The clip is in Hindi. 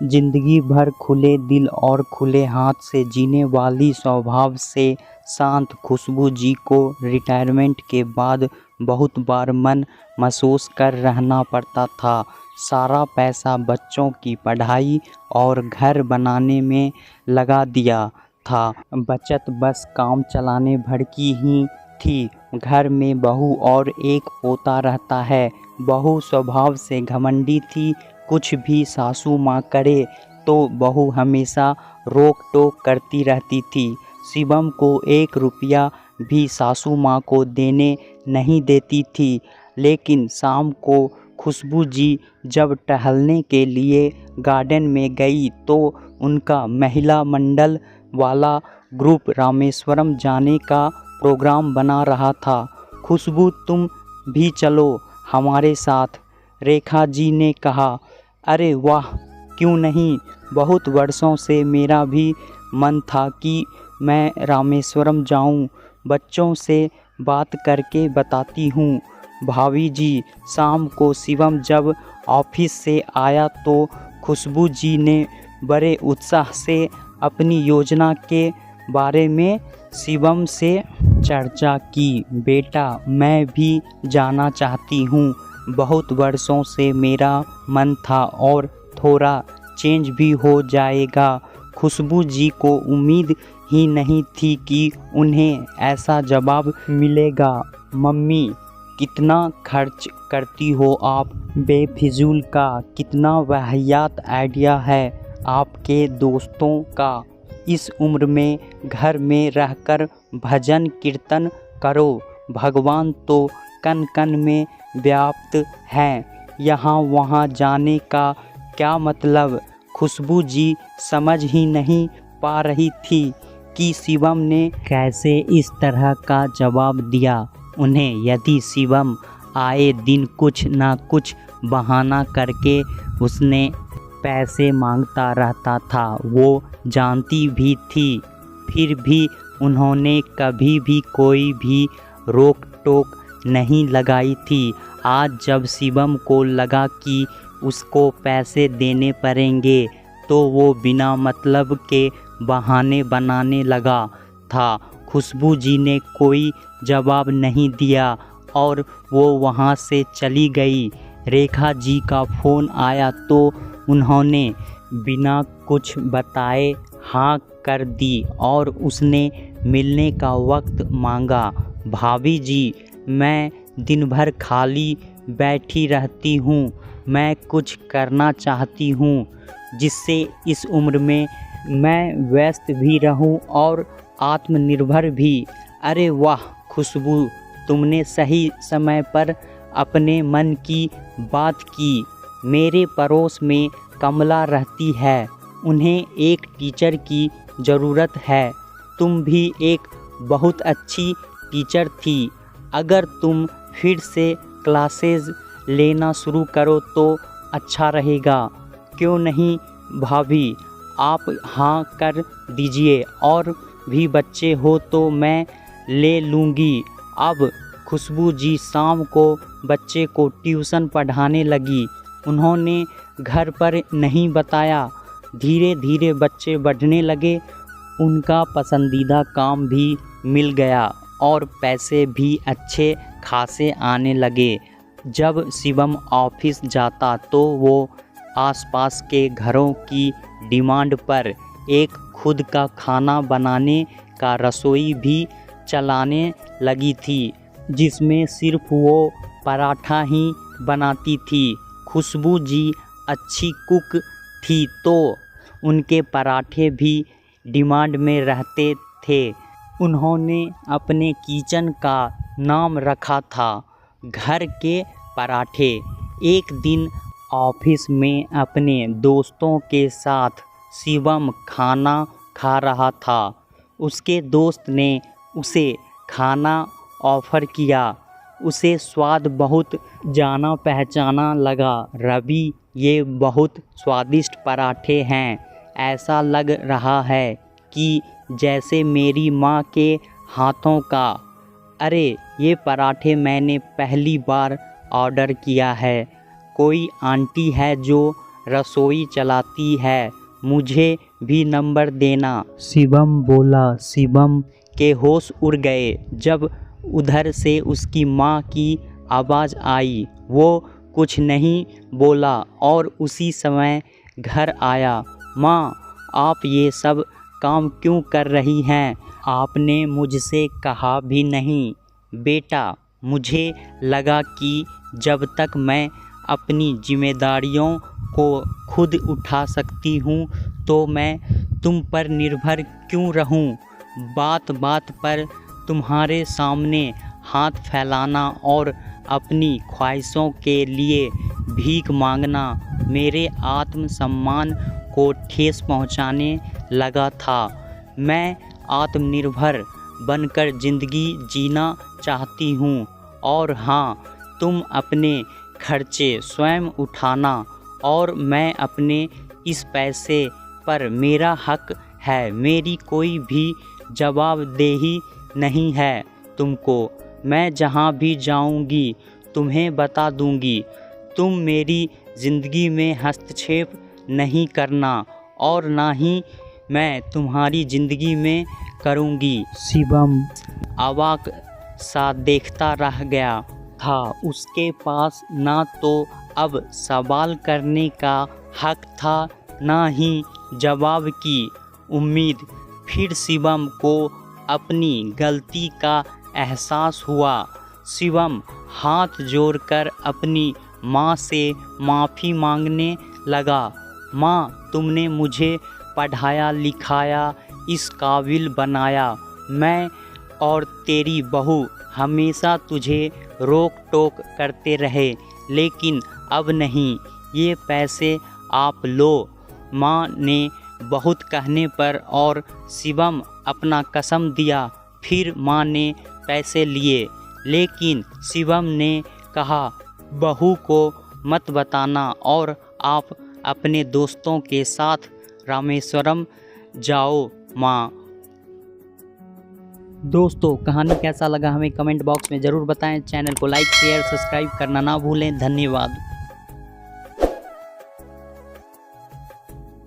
जिंदगी भर खुले दिल और खुले हाथ से जीने वाली स्वभाव से शांत खुशबू जी को रिटायरमेंट के बाद बहुत बार मन महसूस कर रहना पड़ता था। सारा पैसा बच्चों की पढ़ाई और घर बनाने में लगा दिया था। बचत बस काम चलाने भर की ही थी। घर में बहू और एक पोता रहता है। बहू स्वभाव से घमंडी थी। कुछ भी सासू माँ करे तो बहू हमेशा रोक टोक करती रहती थी। शिवम को 1 रुपया भी सासू माँ को देने नहीं देती थी। लेकिन शाम को खुशबू जी जब टहलने के लिए गार्डन में गई तो उनका महिला मंडल वाला ग्रुप रामेश्वरम जाने का प्रोग्राम बना रहा था। खुशबू तुम भी चलो हमारे साथ, रेखा जी ने कहा। अरे वाह, क्यों नहीं। बहुत वर्षों से मेरा भी मन था कि मैं रामेश्वरम जाऊं। बच्चों से बात करके बताती हूँ। भाभी जी, शाम को शिवम जब ऑफिस से आया तो खुशबू जी ने बड़े उत्साह से अपनी योजना के बारे में शिवम से चर्चा की। बेटा, मैं भी जाना चाहती हूँ। बहुत वर्षों से मेरा मन था और थोड़ा चेंज भी हो जाएगा। खुशबू जी को उम्मीद ही नहीं थी कि उन्हें ऐसा जवाब मिलेगा। मम्मी, कितना खर्च करती हो आप बेफिजूल का। कितना वाहियात आइडिया है आपके दोस्तों का। इस उम्र में घर में रहकर भजन कीर्तन करो। भगवान तो कन कन में व्याप्त हैं। यहाँ वहाँ जाने का क्या मतलब। खुशबू जी समझ ही नहीं पा रही थी कि शिवम ने कैसे इस तरह का जवाब दिया उन्हें। यदि शिवम आए दिन कुछ ना कुछ बहाना करके उसने पैसे मांगता रहता था, वो जानती भी थी। फिर भी उन्होंने कभी भी कोई भी रोक टोक नहीं लगाई थी। आज जब शिवम को लगा कि उसको पैसे देने पड़ेंगे तो वो बिना मतलब के बहाने बनाने लगा था। खुशबू जी ने कोई जवाब नहीं दिया और वो वहाँ से चली गई। रेखा जी का फ़ोन आया तो उन्होंने बिना कुछ बताए हाँ कर दी और उसने मिलने का वक्त मांगा। भाभी जी, मैं दिन भर खाली बैठी रहती हूँ। मैं कुछ करना चाहती हूँ जिससे इस उम्र में मैं व्यस्त भी रहूँ और आत्मनिर्भर भी। अरे वाह खुशबू, तुमने सही समय पर अपने मन की बात की। मेरे पड़ोस में कमला रहती है। उन्हें एक टीचर की ज़रूरत है। तुम भी एक बहुत अच्छी टीचर थी। अगर तुम फिर से क्लासेस लेना शुरू करो तो अच्छा रहेगा। क्यों नहीं भाभी, आप हाँ कर दीजिए। और भी बच्चे हो तो मैं ले लूँगी। अब खुशबू जी शाम को बच्चे को ट्यूशन पढ़ाने लगी। उन्होंने घर पर नहीं बताया। धीरे धीरे बच्चे बढ़ने लगे। उनका पसंदीदा काम भी मिल गया और पैसे भी अच्छे खासे आने लगे। जब शिवम ऑफिस जाता तो वो आसपास के घरों की डिमांड पर एक खुद का खाना बनाने का रसोई भी चलाने लगी थी, जिसमें सिर्फ वो पराठा ही बनाती थी। खुशबू जी अच्छी कुक थी तो उनके पराठे भी डिमांड में रहते थे। उन्होंने अपने किचन का नाम रखा था घर के पराठे। एक दिन ऑफिस में अपने दोस्तों के साथ शिवम खाना खा रहा था। उसके दोस्त ने उसे खाना ऑफ़र किया। उसे स्वाद बहुत जाना पहचाना लगा। रवि, ये बहुत स्वादिष्ट पराठे हैं। ऐसा लग रहा है कि जैसे मेरी माँ के हाथों का। अरे, ये पराठे मैंने पहली बार ऑर्डर किया है। कोई आंटी है जो रसोई चलाती है, मुझे भी नंबर देना। शिवम बोला। शिवम के होश उड़ गए जब उधर से उसकी माँ की आवाज़ आई। वो कुछ नहीं बोला और उसी समय घर आया। माँ, आप ये सब काम क्यों कर रही हैं? आपने मुझसे कहा भी नहीं। बेटा, मुझे लगा कि जब तक मैं अपनी जिम्मेदारियों को खुद उठा सकती हूँ तो मैं तुम पर निर्भर क्यों रहूँ? बात बात पर तुम्हारे सामने हाथ फैलाना और अपनी ख्वाहिशों के लिए भीख मांगना मेरे आत्मसम्मान को ठेस पहुंचाने लगा था। मैं आत्मनिर्भर बनकर ज़िंदगी जीना चाहती हूँ और हाँ, तुम अपने खर्चे स्वयं उठाना और मैं अपने इस पैसे पर मेरा हक है। मेरी कोई भी जवाबदेही नहीं है तुमको। मैं जहाँ भी जाऊँगी तुम्हें बता दूँगी। तुम मेरी ज़िंदगी में हस्तक्षेप नहीं करना और ना ही मैं तुम्हारी ज़िंदगी में करूँगी। शिवम अवाक सा देखता रह गया था। उसके पास ना तो अब सवाल करने का हक था, ना ही जवाब की उम्मीद। फिर शिवम को अपनी गलती का एहसास हुआ। शिवम हाथ जोड़कर अपनी माँ से माफ़ी मांगने लगा। माँ, तुमने मुझे पढ़ाया लिखाया, इस काबिल बनाया। मैं और तेरी बहू हमेशा तुझे रोक टोक करते रहे, लेकिन अब नहीं। ये पैसे आप लो। माँ ने बहुत कहने पर और शिवम अपना कसम दिया। फिर माँ ने पैसे लिए, लेकिन शिवम ने कहा, बहू को मत बताना और आप अपने दोस्तों के साथ रामेश्वरम जाओ। माँ। दोस्तों, कहानी कैसा लगा हमें कमेंट बॉक्स में ज़रूर बताएं। चैनल को लाइक शेयर सब्सक्राइब करना ना भूलें। धन्यवाद।